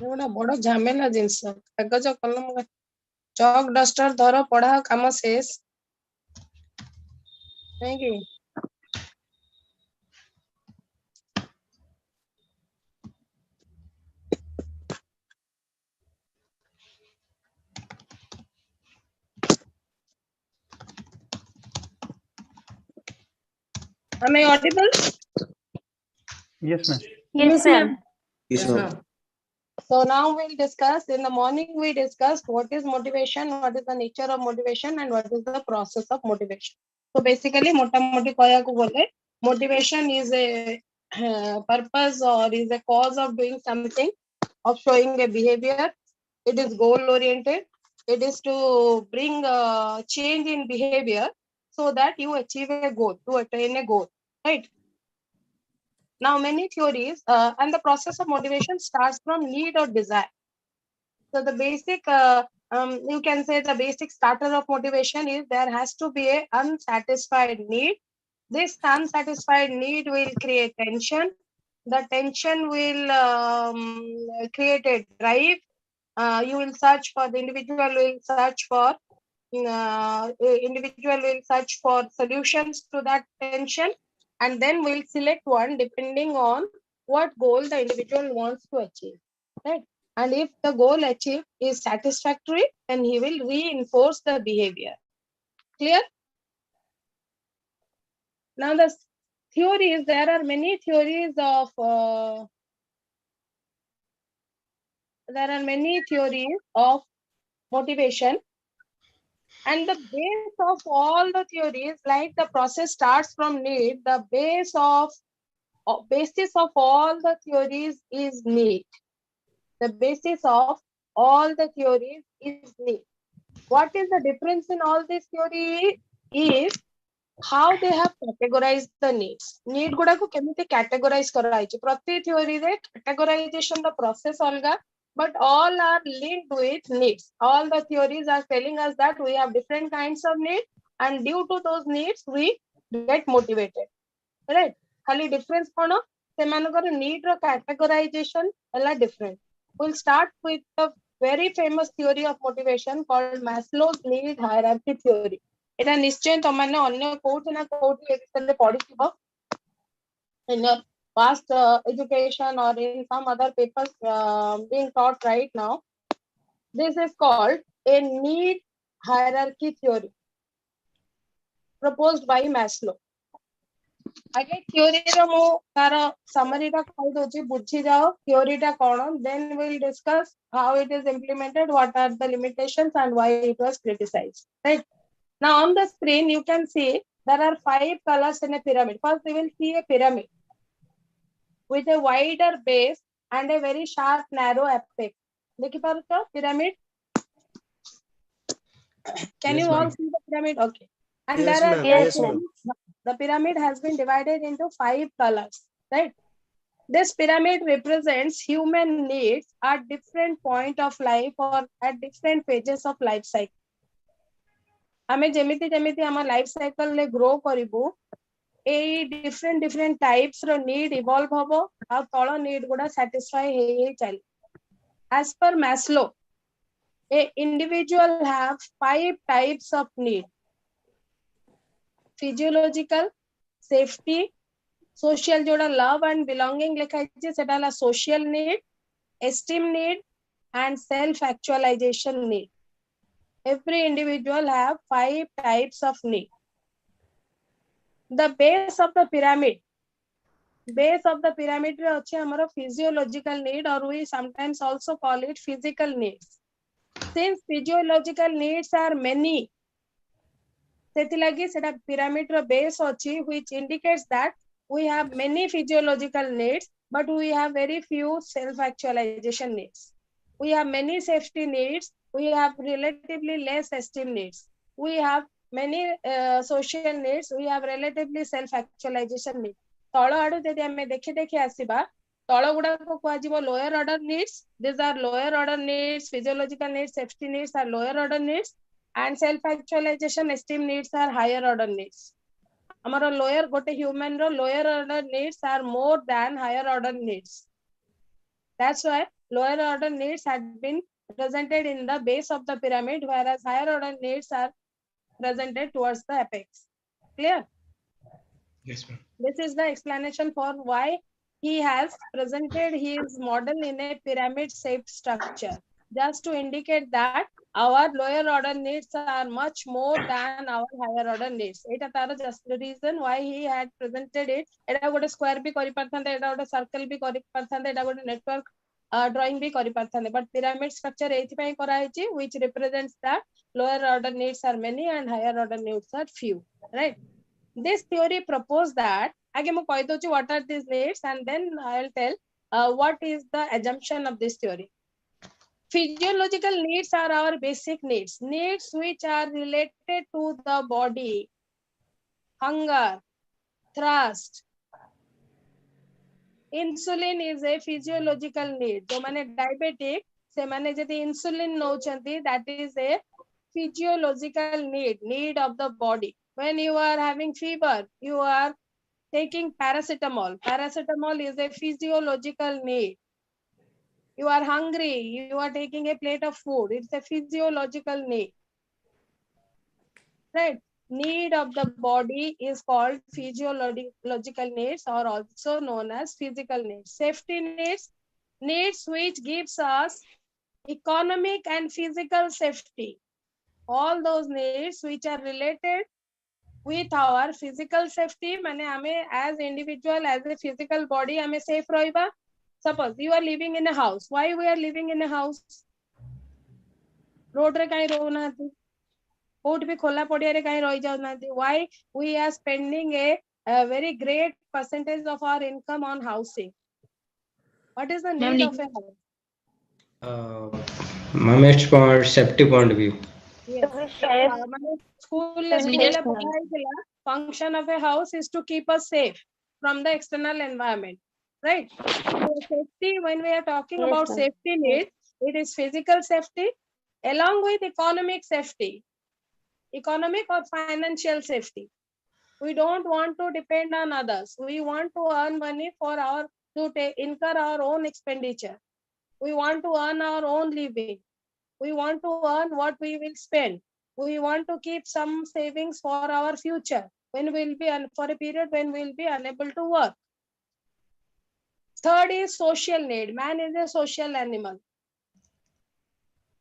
गोटा बड़ झमेला जिनस कागज कलम चक डस्टर धर पढ़ा काम शेष नहीं कि Am I audible? Yes, ma'am. Yes, ma'am. Yes, ma'am. So now we'll discuss. In the morning, we discussed what is motivation, what is the nature of motivation, and what is the process of motivation. So basically, mota-moti kaya ko bole, motivation is a purpose or is a cause of doing something, of showing a behavior. It is goal oriented. It is to bring a change in behavior so that you achieve a goal, to attain a goal, right? Now, many theories and the process of motivation starts from need or desire. So the basic, you can say the basic starter of motivation is there has to be a unsatisfied need. This unsatisfied need will create tension. The tension will create a drive. You will search for, the individual will search for, individual will search for solutions to that tension, and then we'll select one depending on what goal the individual wants to achieve, right? And if the goal achieved is satisfactory, then he will reinforce the behavior. Clear? Now the theories, there are many theories of motivation, and the base of all the theories, like the process starts from need, the basis of all the theories is need. The basis of all the theories is need. What is the difference in all this theory is how they have categorized the needs. Need गुड़ा को केमिति categorize करा है. प्रति theory रे categorization the process अलगा, but all are linked with needs. All the theories are telling us that we have different kinds of needs, and due to those needs we get motivated, right? खाली difference कौन? सेमानकर need row categorization Allah different. We'll start with the very famous theory of motivation called Maslow's need hierarchy theory. এটা নিশ্চয় তোমানে অন্য কোটি না কোটি এক্সেলে পড়িଥିବ in your past education or in some other papers being taught right now. This is called a need hierarchy theory proposed by Maslow. आगे theory रो मु तार summary टा कहि दोची बुझी जाओ theory टा कोन, then we'll discuss how it is implemented, what are the limitations and why it was criticized, right? Now on the screen you can see there are 5 colors in a pyramid. First we will see a pyramid with a wider base and a very sharp narrow apex. देखि पारुछ pyramid? Can Yes, you all ma'am. see the pyramid? Okay. And Yes, there are ma'am. Yes, Yes, ma'am. the pyramid has been divided into 5 colors, right? This pyramid represents human needs at different point of life or at different phases of life cycle. आमे जेमिति जेमिति आमा life cycle ले grow करिवु ए different types रो need evolve होबो आ तळ need गुडा satisfy हे चली. As per Maslow, a individual have 5 types of need: physiological, safety, social, जोड़ा love and belonging लिखा है सेटा ला social need, esteem need and self actualization need. Every individual have 5 types of need. The base of the pyramid रे अछि हमरो physiological need, or we sometimes also call it physical needs. Since physiological needs are many, सेतिलागी सेटा pyramid रो base अछि, which indicates that we have many physiological needs but we have very few self actualization needs. We have many safety needs, we have relatively less esteem needs. We have many social needs, we have relatively self actualization needs. तळ आडू जदि हमें देखि देखि आसीबा तळ गुडा को कहजिबो lower order needs. These are lower order needs, physiological needs, safety needs are lower order needs, and self actualization esteem needs are higher order needs. हमारा lower गोटे human row lower order needs are more than higher order needs. That's why Lower order needs had been presented in the base of the pyramid, whereas higher order needs are presented towards the apex. Clear? Yes, ma'am. This is the explanation for why he has presented his model in a pyramid-shaped structure, just to indicate that our lower order needs are much more than our higher order needs. Eta taro just the reason why he had presented it. Eta gote square bhi kari parthante, eta gote circle bhi kari parthante, eta gote network drawing bhi kari parthante. But pyramid structure ethi pai kara hechi, which represents that lower order needs are many and higher order needs are few. Right? This theory proposed that what are these needs, and then I'll tell what is the assumption of this theory. Physiological needs are our basic needs which are related to the body: hunger, thirst. Insulin is a physiological need. जो माने diabetic से माने जैसे insulin नौचंती, that is a physiological need of the body. When you are having fever, you are taking paracetamol. Paracetamol is a physiological need. You are hungry, you are taking a plate of food. It's a physiological need. Right? Need of the body is called physiological needs, or also known as physical needs. Safety needs which gives us economic and physical safety. All those needs which are related with our physical safety, माने हमें as individual, as a physical body हमें safe रहिबा. Suppose you are living in a house. Why we are living in a house? Road रे कहीं रहुनांती, coat भी खोला पड़िया रे कहीं रही जाउनांती. Why we are spending a very great percentage of our income on housing? What is the need of a house? Ma'am, it's for safety point of view. Yes. माने school ले पढ़ा है function of a house is to keep us safe from the external environment. Right? So safety, when we are talking about safety needs, it is physical safety along with economic safety, economic or financial safety. We don't want to depend on others. We want to earn money for incur our own expenditure. We want to earn our own living. We want to earn what we will spend. We want to keep some savings for our future when we'll be for a period when we'll be unable to work. Third is social need. Man is a social animal.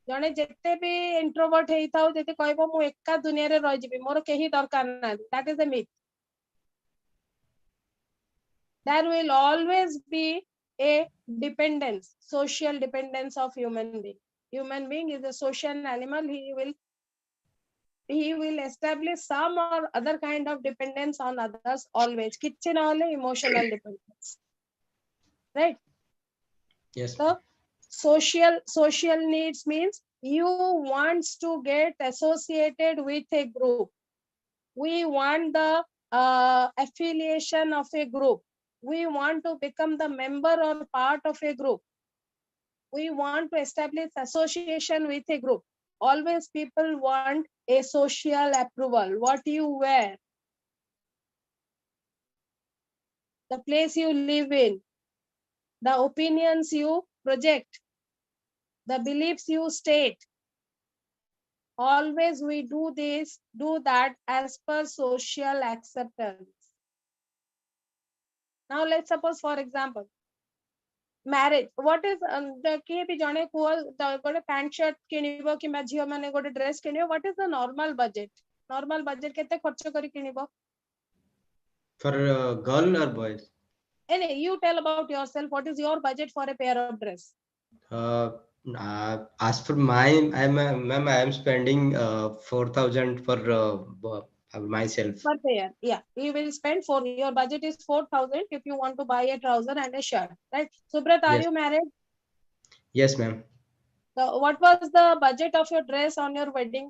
जने जेते भी introvert हेई थाउ जेते कहबो मु एका दुनिया रे रहि जिबी मोर केही दरकार ना, that is a myth. There will always be a dependence, social dependence of human being. Human being is a social animal. He will establish some or other kind of dependence on others always. Kichhi na hole emotional dependence. Right? Yes. So social needs means you wants to get associated with a group. We want the affiliation of a group. We want to become the member or part of a group. We want to establish association with a group. Always people want a social approval. What you wear, the place you live in, the opinions you project, the beliefs you state. Always we do that as per social acceptance. Now let's suppose, for example, marriage. What is the kiଏ भी जने गोटे pant shirt किनिबो कि झियो माने गोटे dress किनिबो, what is the normal budget? Normal budget केते खर्च करी किनिबो? For girl or boys? Any, you tell about yourself. What is your budget for a pair of dress? As for mine, ma'am, I am spending 4,000 for myself. Per pair, yeah. You will spend your budget is 4,000 if you want to buy a trouser and a shirt, right? Subrat, are Yes. you married? Yes, ma'am. So what was the budget of your dress on your wedding?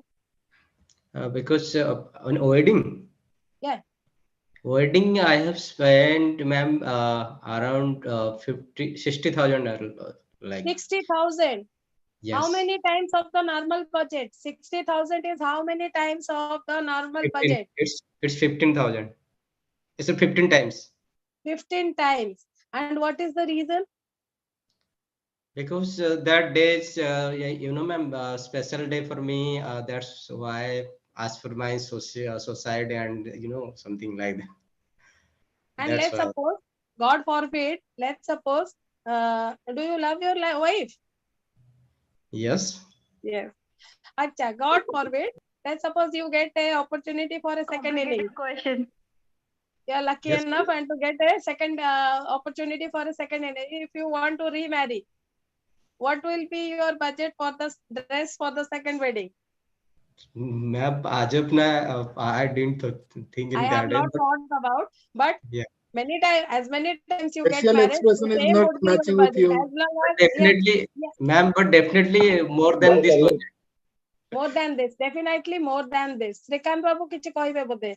Because on wedding. Yeah. Wedding, I have spent, ma'am, around 60,000 like. 60,000. Yes. How many times of the normal budget? 60,000 is how many times of the normal 15, budget? It's 15,000. It's 15 times. 15 times. And what is the reason? Because that day is, you know, ma'am, special day for me. That's why I asked for my society and something like that. And That's let's why. suppose, God forbid, let's suppose, do you love your wife? Yes. Yes. Acha, God forbid, let's suppose you get a opportunity for a second innings. Complicated question. You're lucky Yes. enough and to get a second opportunity for a second innings. If you want to remarry, what will be your budget for the dress for the second wedding? Ma'am, as of now, I didn't think I in have that way, not but thought about, but yeah. many times, as many times you get Facial married, the expression is same not would be your matching with budget. you. As long But as, yes, definitely, yes, ma'am, but definitely more than this budget. more than this, definitely more than this. Srikant Babu kichi kahibe bodhe?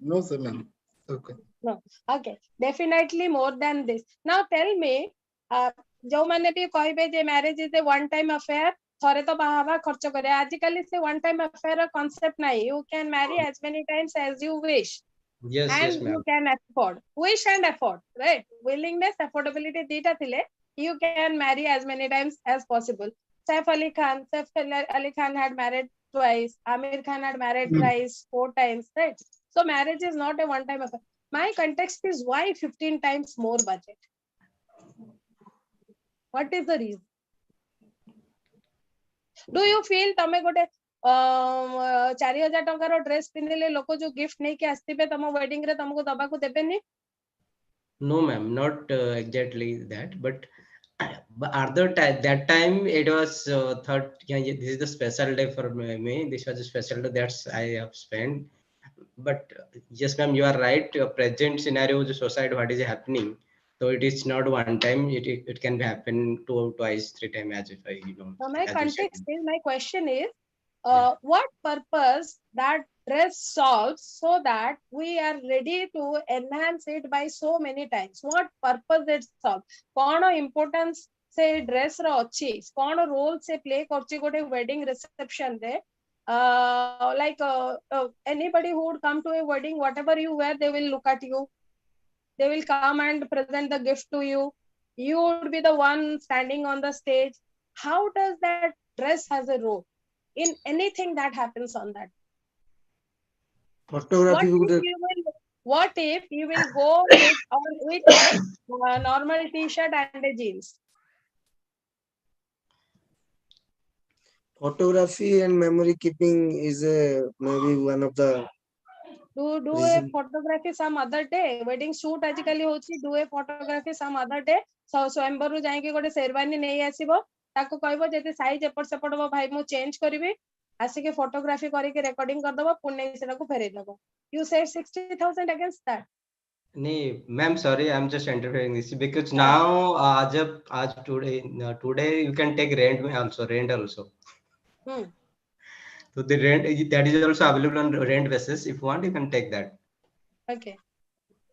No, sir, ma'am. Okay. No. Okay. Definitely more than this. Now tell me, जो मैंने भी कहिबे जे marriage is a one time affair, थरे तो बाहर खर्च करे. आजकल से one time affair concept नहीं. You can marry as many times as you wish. Yes, yes, And you ma'am. can afford, wish and afford, right? Willingness, affordability dita thile, you can marry as many times as possible. Saif Ali Khan had married twice. Amir Khan had married thrice, 4 times, right? So marriage is not a one time affair. My context is why 15 times more budget. What is the reason? Do you feel tame gote 4000 टंकार dress पिनले लोक जो gift नहीं के आस्तिबे तम wedding रे तुमको दबा को देबेनी? No, ma'am, not exactly that, but other time that time it was third. Yeah, this is the special day for me. This was a special day that's I have spent. But yes, ma'am, you are right. Present scenario, the society, what is happening. So it is not one time. It can be happen two, twice, three times as if I So my as you said. context is, my question is, Yeah. what purpose that dress solves so that we are ready to enhance it by so many times? What purpose it solves? कौन importance से dress रो अच्छी? कौन role से play करची गोटे wedding reception they? Like anybody who would come to a wedding, whatever you wear, they will look at you. They will come and present the gift to you. You would be the one standing on the stage. How does that dress has a role in anything that happens on that? Photography What if you will go with a normal t-shirt and a jeans? photography and memory keeping is maybe one of the Do a photography some other day. Wedding shoot आजिकली होची. Do a photography some other day. So स्वयंवरु जाएंगे गोटे शेरवानी नहीं आसीबो. ताको कहबो जेते size एपट सेपट हो भाई मु चेंज करबी. आसी के फोटोग्राफी करके रिकॉर्डिंग कर दबो पुणे सेटा को फेरे दबो. You said 60,000 against that. Nee, ma'am, sorry, I'm just interfering this because now, as today you can take rent also. So the rent that is also available on rent basis. If you want, you can take that. Okay.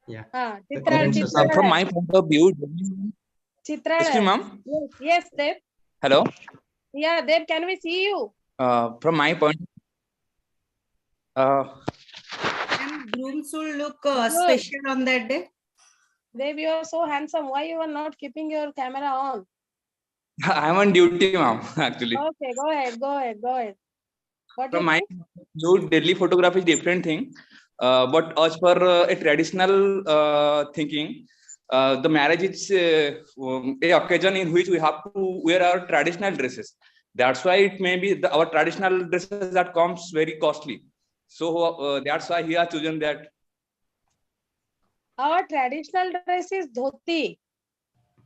Yeah. From my point of view, excuse me, ma'am. Yes, Dev. Hello. Yeah, Dev, can we see you? From my point, And grooms will look special on that day. Dev, you are so handsome. Why you are not keeping your camera on? I'm on duty, ma'am. Actually. Okay, go ahead. What From you my think? view, daily photography is different thing. But as per a traditional thinking, the marriage is a occasion in which we have to wear our traditional dresses. That's why it may be our traditional dresses that comes very costly. So that's why he has chosen that. Our traditional dress is dhoti.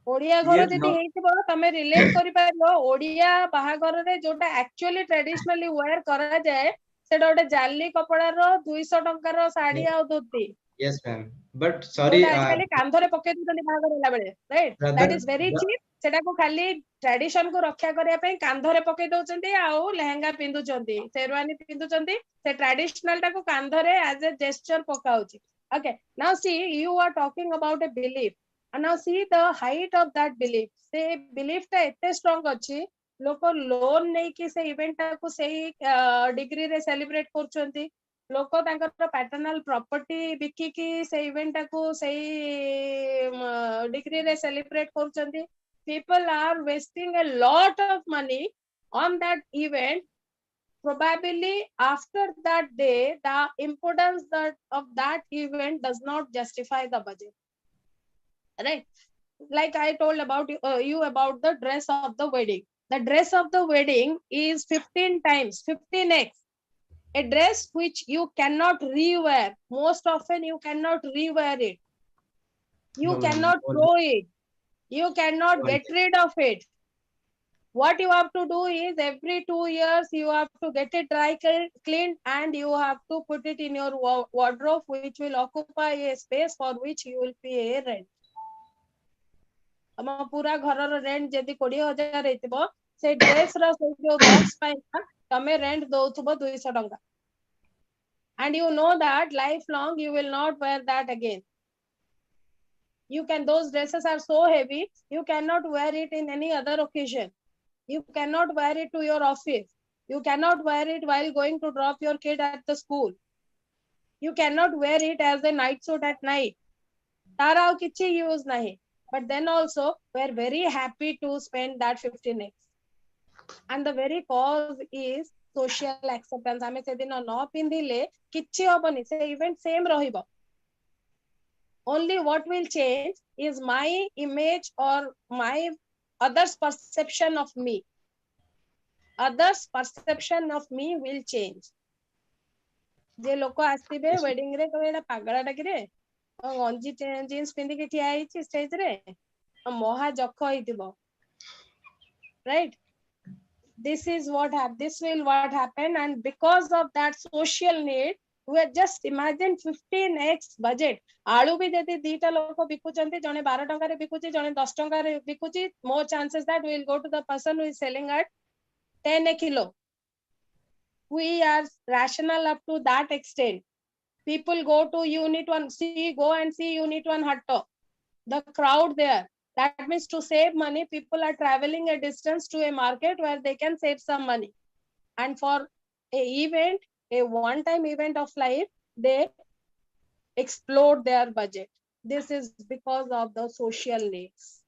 Odia घर Yes, जदि ma'am. हेइतिबो तमे relate करि पारो ओडिया बाहागर रे जोटा actually traditionally where करा जाय सेटा ओटे जाली कपड़ा रो 200 टंका रो साड़ी आ धोती. Yes, ma'am. But sorry, आजकल कांधरे पके दिसनी बाहागर होला बेले, right? That is very cheap. सेटा को खाली ट्रेडिशन को रक्षा करिया पे कांधरे पके दउचंती आउ लेहेंगा पिंदुचंती, शेरवानी पिंदुचंती. से ट्रेडिशनल टा को कांधरे एज ए जेस्चर पकाउची. Okay, now see, you are talking about a belief. And now see the height of that belief. से belief टा एते strong अछि लोक लोन नै कि से इवेंट टा को सेही डिग्री रे सेलिब्रेट करचंती. लोक तांकर पैटर्नल प्रॉपर्टी बिकी कि से इवेंट टा को सेही डिग्री रे celebrate करचंती. people are wasting a lot of money on that event. Probably after that day, the importance of that event does not justify the budget. Right? Like I told about you about the dress of the wedding. The dress of the wedding is 15 times, 15x. A dress which you cannot rewear. Most often you cannot rewear it. You No, ma'am. cannot throw it. You cannot get rid of it. What you have to do is every 2 years you have to get it dry cleaned and you have to put it in your wardrobe, which will occupy a space for which you will pay a rent. पूरा घर rent जदि 20,000 हेतिबो से dress रा से जो box पाइ तमे rent दउथबो 200 टंका, and you know that lifelong you will not wear that again. You can, those dresses are so heavy, you cannot wear it in any other occasion. You cannot wear it to your office. You cannot wear it while going to drop your kid at the school. You cannot wear it as a night suit at night. Tara kichi use nahi. But then also, we're very happy to spend that 15x. And the very cause is social acceptance. Ame se dino no pindile kichi hobani, se event same rahibo. Only what will change is my image or my others' perception of me. Others' perception of me will change. जे लोक आसथिबे wedding रे कहबे एटा पागला टाकिरे गंजी jeans पिंदी के ठिया आइछि stage रे महा जख होइतिबो, right? This is what this will what happen, and because of that social need, we are just imagine 15x budget. आलू भी जदि दीटा लोक बिकुचंती, जने 12 टंका रे बिकुची, जने 10 टंका रे बिकुची, more chances that we will go to the person who is selling at 10 a kilo. We are rational up to that extent. People go to unit 1, go and see unit 1 Hatto. The crowd there. That means to save money, people are traveling a distance to a market where they can save some money. And for a one-time event of life, they explode their budget. This is because of the social needs.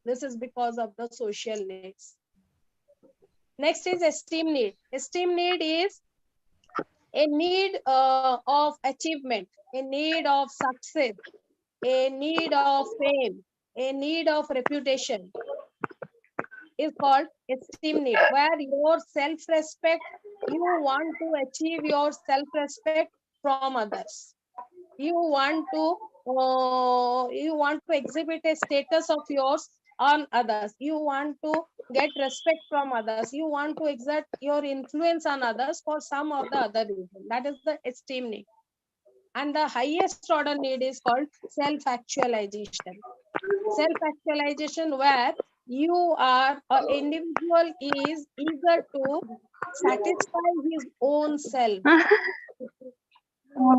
This is because of the social needs. Next is esteem need. Esteem need is a need of achievement, a need of success, a need of fame, a need of reputation is called esteem need, where your self-respect, you want to achieve your self-respect from others. You want to exhibit a status of yours on others. You want to get respect from others. You want to exert your influence on others for some or the other reason. That is the esteem need. And the highest order need is called self-actualization. Self-actualization, where you are, an individual is eager to satisfy his own self.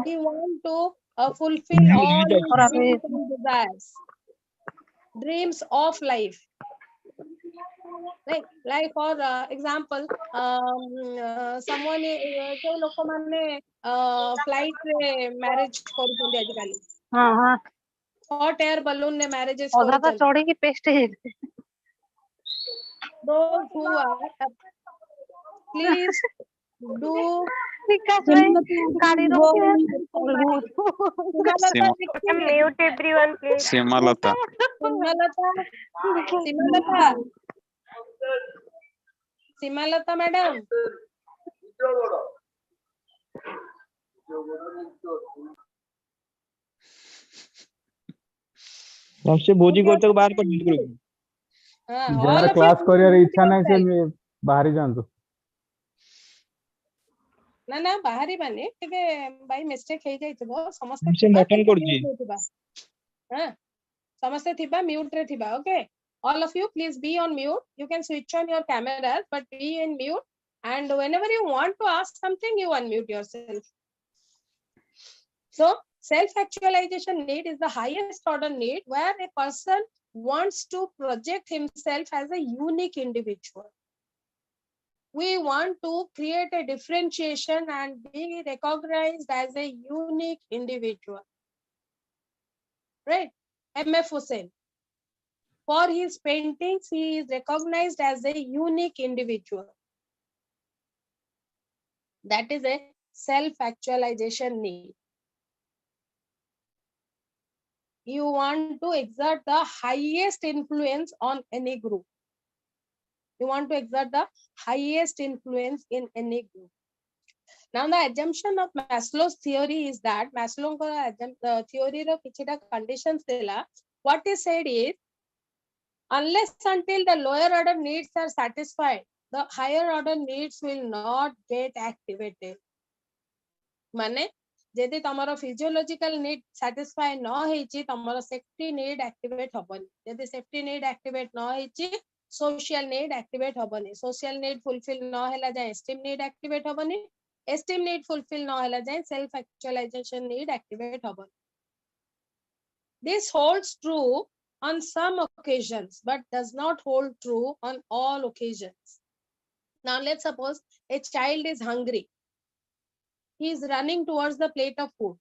He wants to fulfill all his dreams and desires. Dreams of life. Like for example, someone se loko mane flight re marriage koruchandi ajikali. Hot air balloon ne marriages koruchandi. Those who are please do Mute everyone, please. Simalata. Simalata madam. से भोजी को तो बाहर कर दीजिए। all of class you career mute इच्छा नहीं yourself. से बाहर ही जान दो। ना ना बाहर ही बने ठीक है बाय मिस्टेक हे जाइतबो समस्त हमसे मटन कर जी। हां समस्त थिबा म्यूट रे थिबा okay all of you please be on mute. You can switch on your cameras but be in mute, and whenever you want to ask something you unmute yourself. So self-actualization need is the highest order need, where a person wants to project himself as a unique individual. We want to create a differentiation and be recognized as a unique individual. Right? MF Hussain. For his paintings, he is recognized as a unique individual. That is a self-actualization need. You want to exert the highest influence on any group. You want to exert the highest influence in any group. Now, the assumption of Maslow's theory is that Maslow's theory of kichita conditions thila. What he said is, unless until the lower order needs are satisfied, the higher order needs will not get activated. Mane, जदि तमरो physiological need satisfy न हेची तमरो safety need activate हबनी. जदि safety need activate न हेची social need activate हबनी. Social need fulfill न हैला जाए esteem need activate हबनी. Esteem need fulfill न हैला जाए self actualization need activate हबनी. This holds true on some occasions but does not hold true on all occasions. Now let's suppose a child is hungry. He is running towards the plate of food.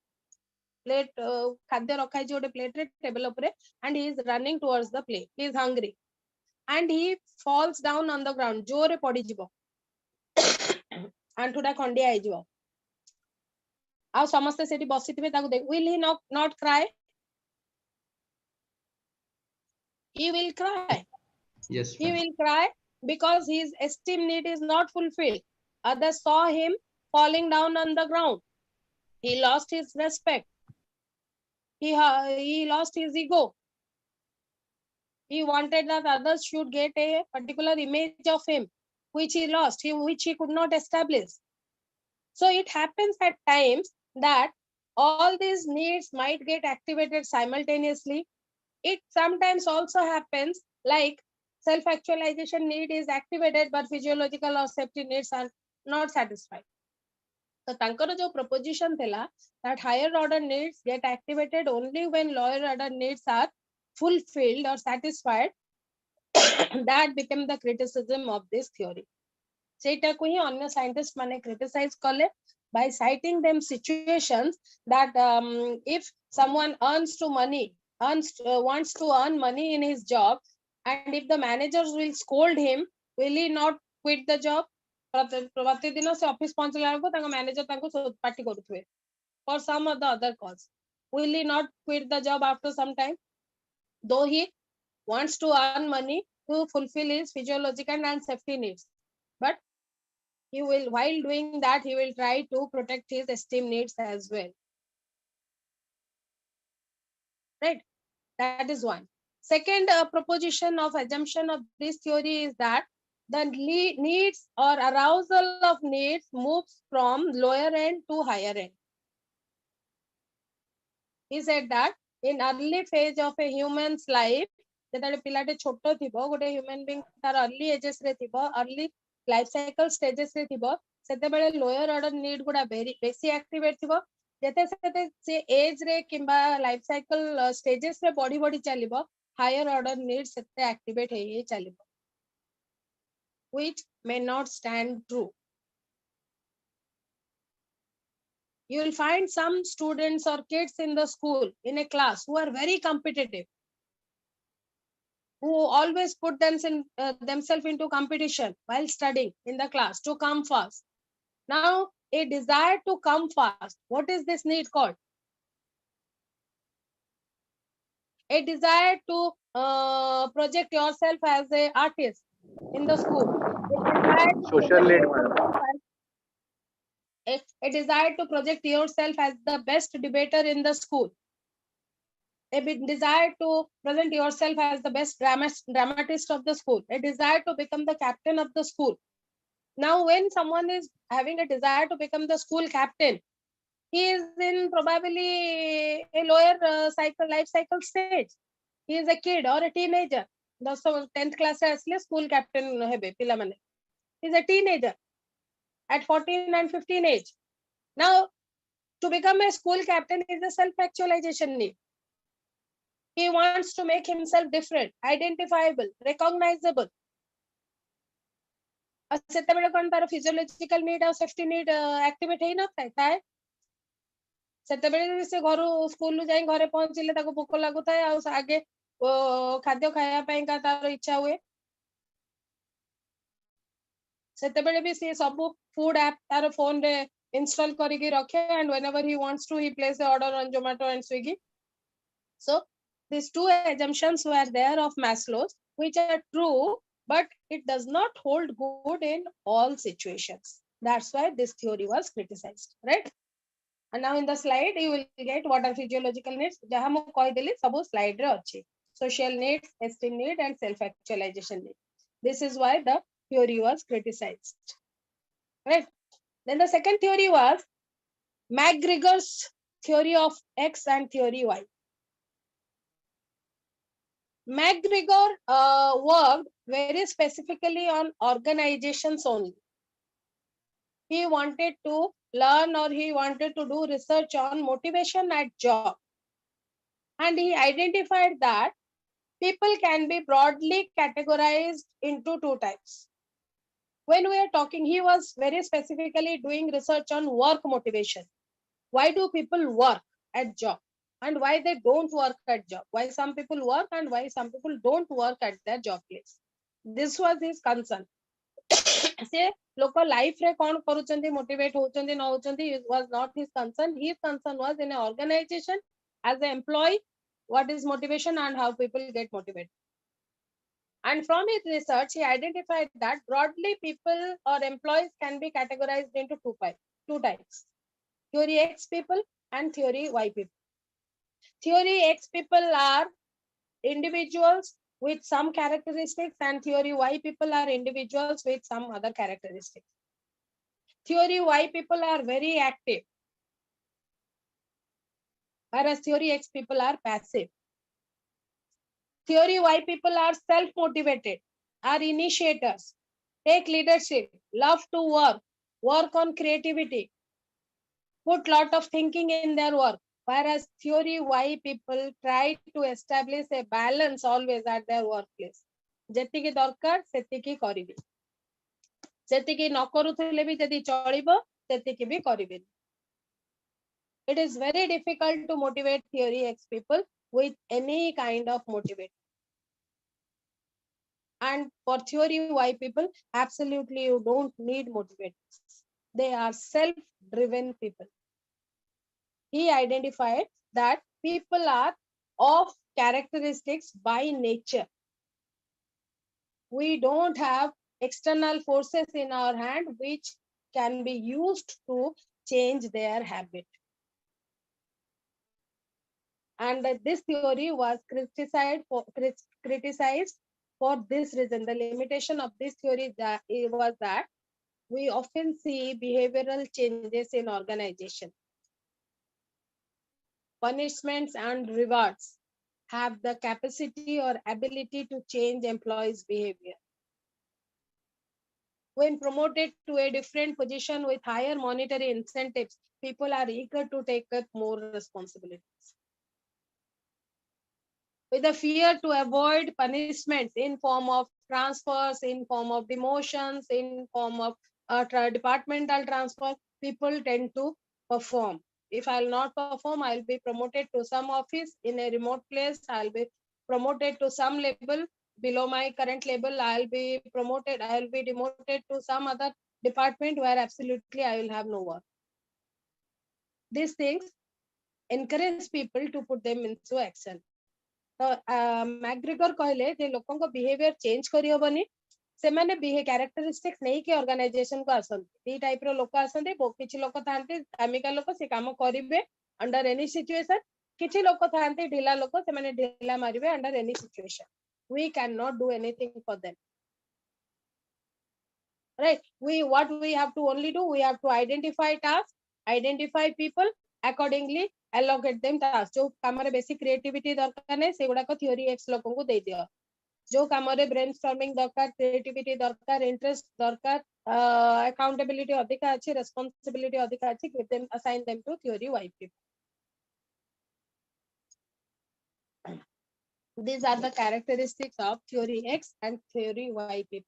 Plate khadya rakha hai jote plate re table upre, and he is running towards the plate. He is hungry and he falls down on the ground. Jore padi jibo. Antuda khondia hai jibo. Aw samaste seti basithibe taku dekh. Will he not cry? He will cry. Yes, He ma'am. will cry because his esteem need is not fulfilled. Others saw him falling down on the ground. He lost his respect. He lost his ego. He wanted that others should get a particular image of him, which he lost, which he could not establish. So it happens at times that all these needs might get activated simultaneously. It sometimes also happens like self-actualization need is activated, but physiological or safety needs are not satisfied. So tankara jo proposition thila that higher order needs get activated only when lower order needs are fulfilled or satisfied. That became the criticism of this theory. Seita ko hi anya scientists mane criticize kale by citing them situations that if someone wants to earn money in his job, and if the managers will scold him, will he not quit the job? प्रतिदिन से office पहुंचला बेलको तांको manager तांको party करूथुए for some of the other cause. Will he not quit the job after some time? Though he wants to earn money to fulfill his physiological and safety needs, but he will, while doing that, he will try to protect his esteem needs as well. Right? That is one. Second proposition of assumption of this theory is that the needs or arousal of needs moves from lower end to higher end. He said that in early phase of a human's life, जेतबे पिलाटे छोटो थिबो गोटे human being तार early ages रे थिबो early life cycle stages रे थिबो सेतेबेले लोअर ऑर्डर नीड गुडा बेसी एक्टिवेट थिबो जेते सेते से एज रे किबा लाइफ साइकिल स्टेजेस रे बॉडी बॉडी चलिबो हायर ऑर्डर नीड सेते एक्टिवेट हे चलिबो which may not stand true. You will find some students or kids in the school in a class who are very competitive, who always put themselves into competition while studying in the class to come fast. Now, a desire to come fast, what is this need called? A desire to project yourself as an artist in the school. Social need, a desire to project yourself as the best debater in the school. A desire to present yourself as the best dramatist of the school. A desire to become the captain of the school. Now, when someone is having a desire to become the school captain, he is in probably a lower life cycle stage. He is a kid or a teenager. The 10th class school captain he is a teenager at 14 and 15 age. Now, to become a school captain is a self-actualization need. He wants to make himself different, identifiable, recognizable. सेतेबेले कोन तार physiological need और safety need activate हे न थाए सेतेबेले से घर school जाई घरे पहुंचले ताको भूख लागु थाए आ आगे खाद्य खाया ପାଇଁ का तार इच्छा हुए सेतेबेले भी से सब फूड ऐप तार फोन रे इंस्टॉल करके रखे and whenever he wants to he place the order on Zomato and Swiggy. So these two assumptions were there of Maslow's which are true but it does not hold good in all situations. That's why this theory was criticized, right? And now in the slide you will get what are physiological needs jaha mo koi deli sabu slide re achi. Social needs, esteem need and self actualization need. This is why the theory was criticized, right? Then the second theory was McGregor's theory of X and theory Y. McGregor worked very specifically on organizations only. He wanted to learn or he wanted to do research on motivation at job. And he identified that people can be broadly categorized into two types. When we are talking, he was very specifically doing research on work motivation. Why do people work at job and why they don't work at job? Why some people work and why some people don't work at their job place? This was his concern. से लोक life रे कौन करूचंती motivate होचंती न होचंती was not his concern. His concern was in an organization as an employee what is motivation and how people get motivated. And from his research he identified that broadly people or employees can be categorized into two types. Theory X people and theory Y people. Theory X people are individuals with some characteristics and theory Y people are individuals with some other characteristics. Theory Y people are very active, whereas theory X people are passive. Theory Y people are self-motivated, are initiators, take leadership, love to work on creativity, put lot of thinking in their work. Whereas theory Y people try to establish a balance always at their workplace. ଯେତିକି ଦରକାର ସେତିକି କରିବି ସେତିକି ନ କରୁଥିଲେ ବି ଯଦି ଚଳିବ ସେତିକି ବି କରିବେନି. It is very difficult to motivate theory X people with any kind of motivation. And for theory Y people, absolutely you don't need motivators. They are self-driven people. He identified that people are of characteristics by nature. We don't have external forces in our hand which can be used to change their habit. And this theory was criticized for this reason. The limitation of this theory was that we often see behavioral changes in organization. Punishments and rewards have the capacity or ability to change employees' behavior. When promoted to a different position with higher monetary incentives, people are eager to take up more responsibilities. With a fear to avoid punishments in form of transfers, in form of demotions, in form of departmental transfer, people tend to perform. If I'll not perform, I'll be promoted to some office in a remote place. I'll be promoted to some level below my current level. I'll be demoted to some other department where absolutely I will have no work. These things encourage people to put them into action. McGregor कहले जे लोकंको behaviour change करी होबनी से माने characteristics नहीं के organisation को आसंती दी type रो लोक आसंती किछि लोक थांती कामिका लोक से काम करिवे अंडर एनी सिचुएशन किछि लोक थांती ढिला लोक से माने ढिला मारिवे under any situation we can not do anything for them right what we have to only do we have to identify tasks identify people accordingly allocate them tasks जो काम रे बेसिक क्रिएटिविटी दरकार नै सेगुडा को थ्योरी एक्स लोकन को दे दियो जो काम रे ब्रेनस्टॉर्मिंग दरकार क्रिएटिविटी दरकार इंटरेस्ट दरकार अकाउंटेबिलिटी अधिका अछि रेस्पोंसिबिलिटी अधिका अछि give them assign them to theory why people. These are the characteristics of theory X and theory Y people.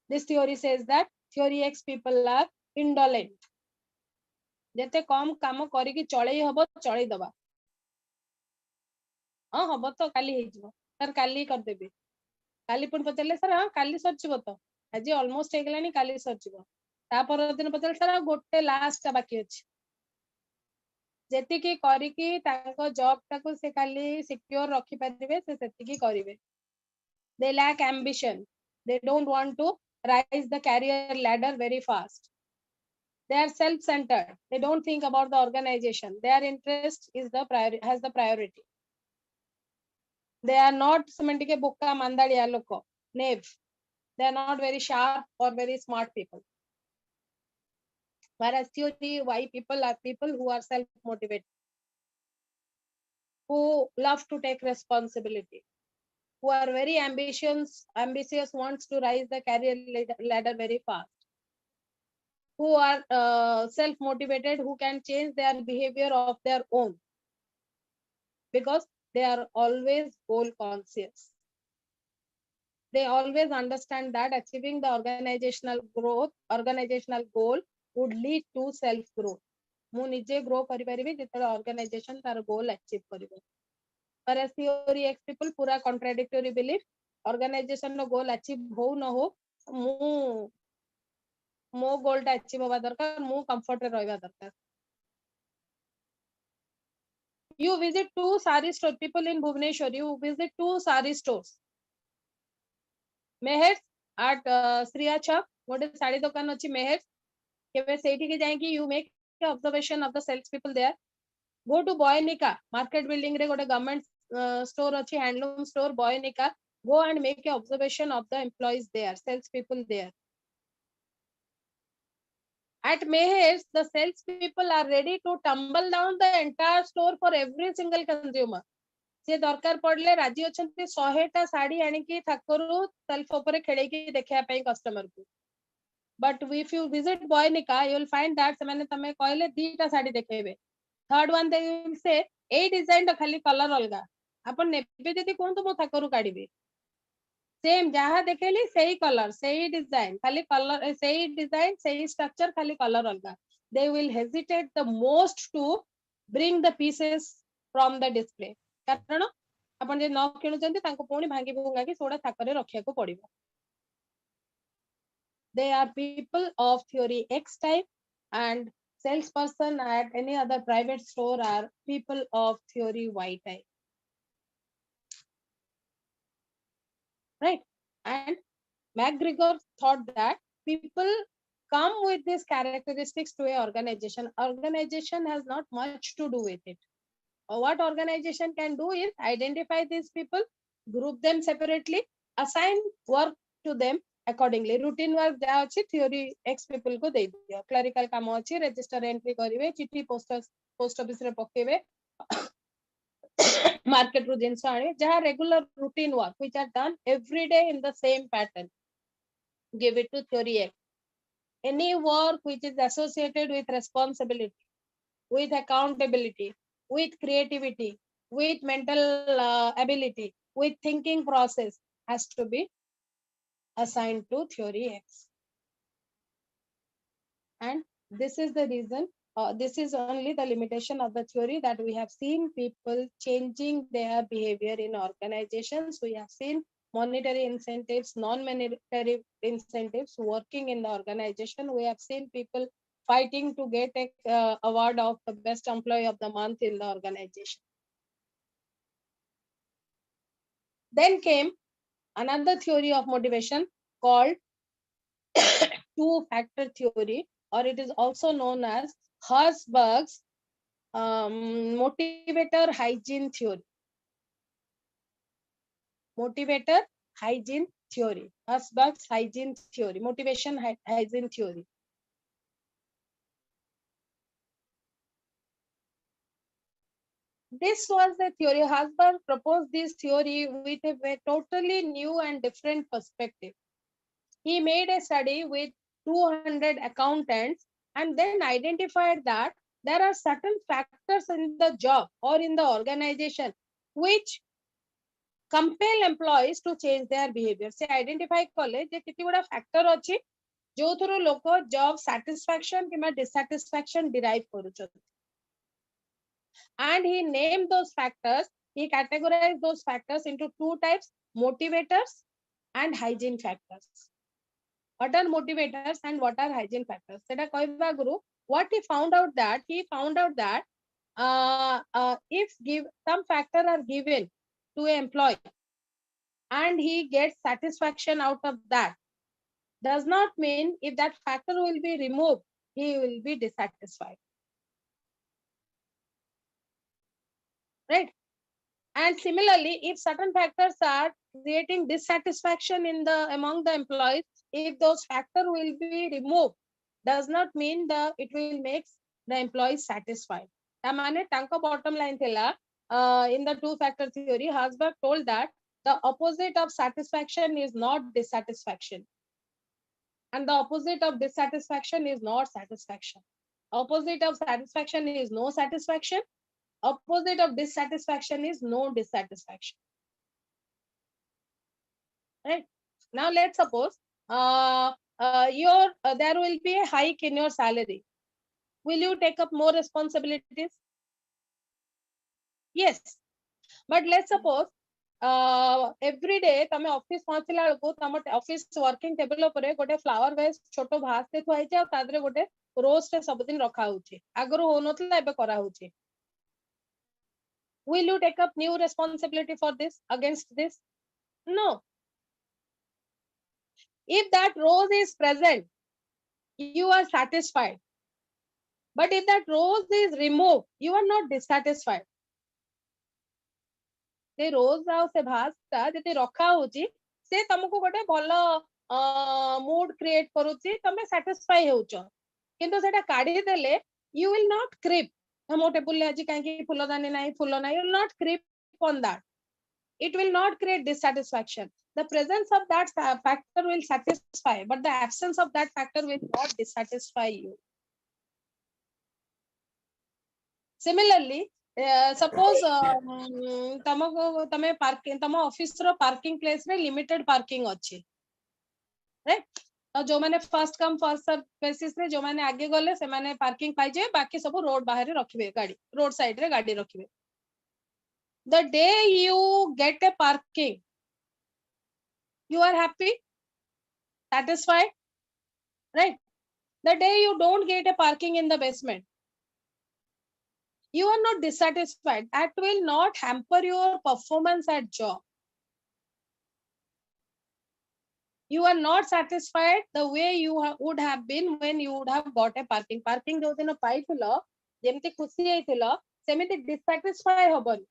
This theory says that theory X people are indolent. जेते कम काम करी कि चळै हबो चळै दबा हाँ हम तो काली हेजिबो सर काली कर देबी काली पुन पचले सर हाँ काली सरजिबो तो आज ऑलमोस्ट हे गलानी काली सरजिबो ता पर दिन पचले सर गोटे लास्ट बाकी अछि जेतिकी करिकी तांको जॉब ताको से काली सिक्योर रखी परिबे से सेतिकी करिवे they lack ambition they don't want to rise the career ladder very fast they are self centered they don't think about the organization their interest is the has the priority they are not semantic bukka mandadiya loko knave they are not very sharp or very smart people whereas theory why people are people who are self motivated who love to take responsibility who are very ambitious wants to rise the career ladder very fast who are self motivated who can change their behavior of their own because they are always goal conscious they always understand that achieving the organizational goal would lead to self growth mu nije grow kari paribi jetale organization tar goal achieve karibo whereas theory x people pura contradictory belief organization no goal achieve ho na ho mu mo goal ta achieve haba darkar mu comfort re rahba darkar you visit two sari store people in Bhubaneswar you visit two sari stores meher at Sriya Chowk gote sari dokan achi meher kebe seiti ke jaiki you make observation of the sales people there go to Boyanika market building re gote government store achi handloom store Boyanika go and make a observation of the employees there sales people there at Meher's the sales people are ready to tumble down the entire store for every single consumer से दरकार पड़ले राजी अछंती 100टा साड़ी आनी की Thakur self ऊपर खेले की देखा पे कस्टमर को but if you visit Boyanika you will find that से माने तमे कहले दीटा साड़ी देखेबे third one they will say a design द खाली कलर अलगा अपन नेबे जदी कोन तो मो ठाकुर काढीबे सेम जहा देखेली सही कलर सही डिजाइन खाली कलर सही डिजाइन सही स्ट्रक्चर खाली कलर अलगा they will hesitate the most to bring the pieces from the display कारण अपन जे न किणुचंती तांको पुणी भांगी भुंगा की सोडा थाकरे रखिया को पड़िबो they are people of theory x type and salesperson at any other private store are people of theory y type right and McGregor thought that people come with these characteristics to a organization has not much to do with it what organization can do is identify these people group them separately assign work to them accordingly routine work ja achi theory x people ko dei diyo clerical काम achi register entry karibe चिट्ठी post office रे पकेबे market ru jinsa आने jaha regular routine work which are done every day in the same pattern give it to theory x any work which is associated with responsibility with accountability with creativity with mental ability with thinking process has to be assigned to theory x and this is the reason this is only the limitation of the theory that we have seen people changing their behavior in organizations we have seen monetary incentives non-monetary incentives working in the organization we have seen people fighting to get a award of the best employee of the month in the organization then came another theory of motivation called two factor theory or it is also known as Herzberg's motivator hygiene theory. Motivator hygiene theory. Herzberg's hygiene theory. Motivation hygiene theory. This was the theory. Herzberg proposed this theory with a totally new and different perspective. He made a study with 200 accountants and then identified that there are certain factors in the job or in the organization which compel employees to change their behavior. Se identify kale je kiti guda factor अछि जो thorough लोक job satisfaction keema dissatisfaction derive करूछन and he named those factors He categorized those factors into two types: motivators and hygiene factors. What are motivators and what are hygiene factors? Seta koiba guru, what he found out that if some factor are given to an employee and he gets satisfaction out of that, does not mean if that factor will be removed, he will be dissatisfied. Right? And similarly, if certain factors are creating dissatisfaction among the employees, if those factors will be removed, does not mean it will make the employees satisfied. Tamane tanka bottom line thila, in the two factor theory, Hasberg told that the opposite of satisfaction is not dissatisfaction, and the opposite of dissatisfaction is not satisfaction. Opposite of satisfaction is no satisfaction. Opposite of dissatisfaction is no dissatisfaction. Right? Now let's suppose there will be a hike in your salary. Will you take up more responsibilities? Yes. But let's suppose every day tame office पहुंचला बेलको तम office working table ऊपर गोटे flower vase छोटो भास ते थुआ हिचे आ तादरे गोटे रोज टे सब दिन रखा होची आगरो होनथला एबे करा होची. Will you take up new responsibility for this, against this? No. If that rose is present, you are satisfied. But if that rose is removed, you are not dissatisfied. The rose ଆଉ ସେ ଭାସଟା ଯଦି ରଖା ହଉଛି ସେ ତମକୁ ଗୋଟେ ଭଲ mood create କରୁଛି, ତମେ satisfy ହେଉଛ. କିନ୍ତୁ ସେଟା କାଢି ଦେଲେ you will not creep. ଆମ ଟେବୁଲ ରେ ଆଜି କାହିଁକି ଫୁଲଦାନୀ ନାହିଁ, ଫୁଲ ନାହିଁ, you will not creep on that. It will not create dissatisfaction. The presence of that factor will satisfy, but the absence of that factor will not dissatisfy you. Similarly, suppose tame parking tama office ro parking place रे limited parking अच्छी, right? तो जो माने first come first serve basis रे जो माने आगे गले से माने parking पाई जाए, बाकी सब road बाहर रखिबे गाड़ी, road side रे गाड़ी रखिबे. The day you get a parking, you are happy, satisfied, right? The day you don't get a parking in the basement, you are not dissatisfied. That will not hamper your performance at job. You are not satisfied the way you would have been when you would have got a parking. Parking जो दिन पाइथिलो, जेमती खुशी आइथिलो, सेमिति dissatisfied हबनी.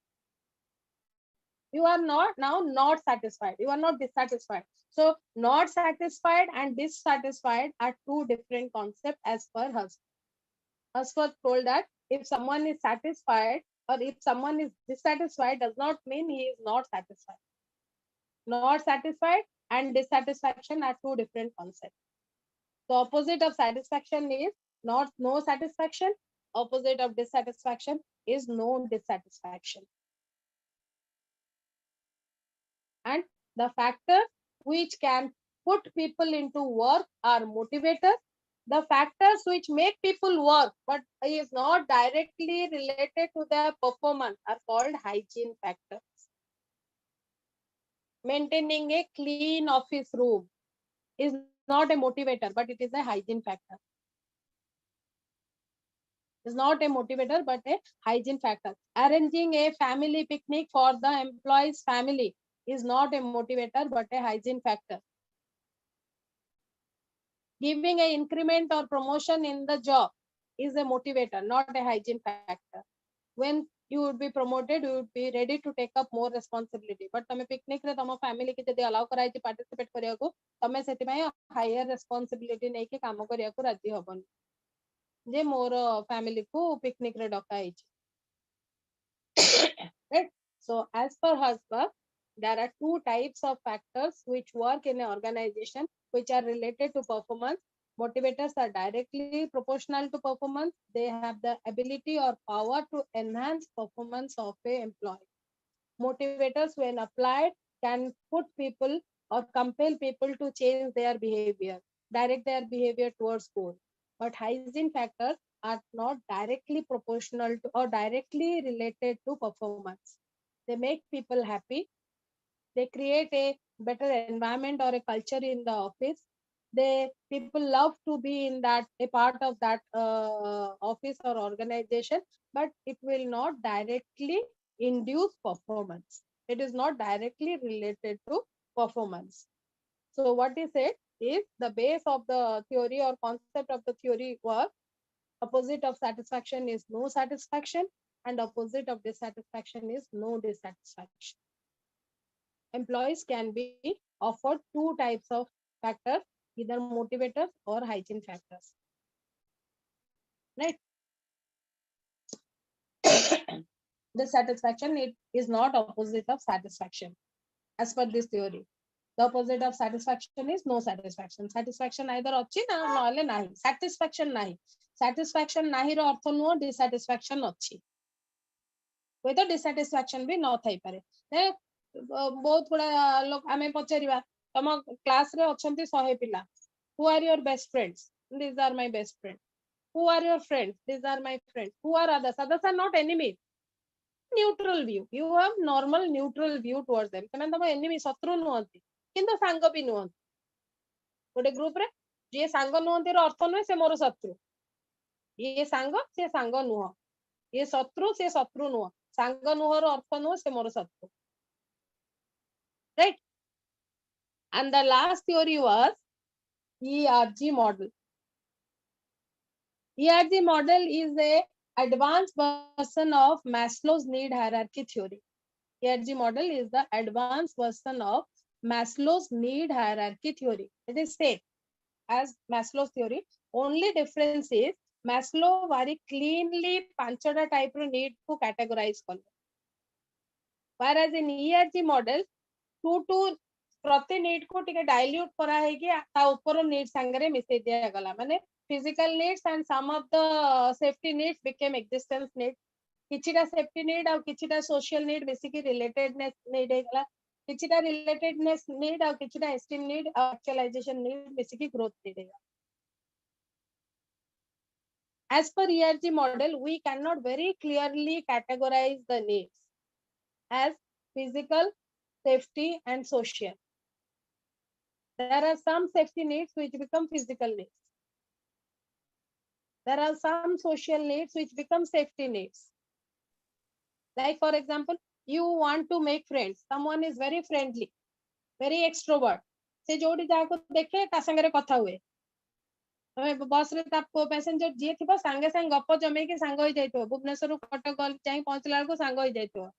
You are not satisfied. You are not dissatisfied. So not satisfied and dissatisfied are two different concepts as per Husford. Husford told that if someone is satisfied or if someone is dissatisfied does not mean he is not satisfied. Not satisfied and dissatisfaction are two different concepts. The opposite of satisfaction is no satisfaction. Opposite of dissatisfaction is no dissatisfaction. And the factors which can put people into work are motivators. The factors which make people work but is not directly related to their performance are called hygiene factors. Maintaining a clean office room is not a motivator, but it is a hygiene factor. It's not a motivator, but a hygiene factor. Arranging a family picnic for the employee's family is not a motivator, but a hygiene factor. Giving an increment or promotion in the job is a motivator, not a hygiene factor. When you would be promoted, you would be ready to take up more responsibility. But tame picnic रे तम family की जदि allow कराई participate करिया को, तमे सेति में higher responsibility नहीं के काम करिया को राजी होबन. जे मोर family को picnic रे डका आइछि. Right? So as per Husberg, there are two types of factors which work in an organization which are related to performance. Motivators are directly proportional to performance. They have the ability or power to enhance performance of an employee. Motivators, when applied, can put people or compel people to change their behavior, direct their behavior towards goal. But hygiene factors are not directly proportional to or directly related to performance. they make people happy, they create a better environment or a culture in the office. People love to be in that, a part of that office or organization, but it will not directly induce performance. It is not directly related to performance. So what is it is the base of the theory or concept of the theory was opposite of satisfaction is no satisfaction, and opposite of dissatisfaction is no dissatisfaction. Employees can be offered two types of factors, either motivators or hygiene factors. Right? Dissatisfaction it is not opposite of satisfaction as per this theory. The opposite of satisfaction is no satisfaction. Satisfaction either ଅଛି ନା ନହେଲେ ନାହିଁ. Satisfaction ନାହିଁ. Satisfaction ନାହିଁ ର ଅର୍ଥ ନୁହଁ dissatisfaction ଅଛି. ହୁଏତ dissatisfaction ବି ନ ଥାଇପାରେ. ବହୁତ ଗୁଡା ଲୋକ ଆମେ ପଚାରିବା ତମ କ୍ଲାସ ରେ ଅଛନ୍ତି 100 ପିଲା. Who are your best friends? These are my best friends. Who are your friends? These are my friends. Who are others? Others are not enemies. Neutral view. You have normal neutral view towards them. ସେମାନେ ତମ enemy ଶତ୍ରୁ ନୁହନ୍ତି କିନ୍ତୁ ସାଙ୍ଗ ବି ନୁହନ୍ତି. ଗୋଟେ group ରେ ଯିଏ ସାଙ୍ଗ ନୁହନ୍ତି ର ଅର୍ଥ ନୁହେଁ ସେ ମୋର ଶତ୍ରୁ. ଇଏ ସାଙ୍ଗ ସେ ସାଙ୍ଗ ନୁହଁ. ଇଏ ଶତ୍ରୁ ସେ ଶତ୍ରୁ ନୁହଁ. ସାଙ୍ଗ ନୁହଁ ର ଅର୍ଥ ନୁହଁ ସେ ମୋର ଶତ୍ରୁ. Right? And the last theory was ERG model. ERG model is a advanced version of Maslow's need hierarchy theory. ERG model is the advanced version of Maslow's need hierarchy theory. It is same as Maslow's theory. Only difference is Maslow very cleanly panchada type of need to categorize kale. Whereas in ERG model, two प्रति need को टिके dilute करा है कि ता ऊपर need संगरे मिसे दिया गला. माने physical needs and some of the safety needs became existence needs. किछिटा safety need और किछिटा social need basically relatedness need है गला. किछिटा relatedness need और किछिटा esteem need और actualization need basically growth need है. As per ERG model, we cannot very clearly categorize the needs as physical, safety, and social. There are some safety needs which become physical needs. There are some social needs which become safety needs. Like for example, you want to make friends. Someone is very friendly, very extrovert. से जोड़ी जाको देखे ता संगरे कथा हुए. बस रे ता पैसेंजर जे थिबा संगे संग गप जमे के संग होई जाइतो. भुवनेश्वर कटक गल चाहि पहुंचला को संग होई जाइतो.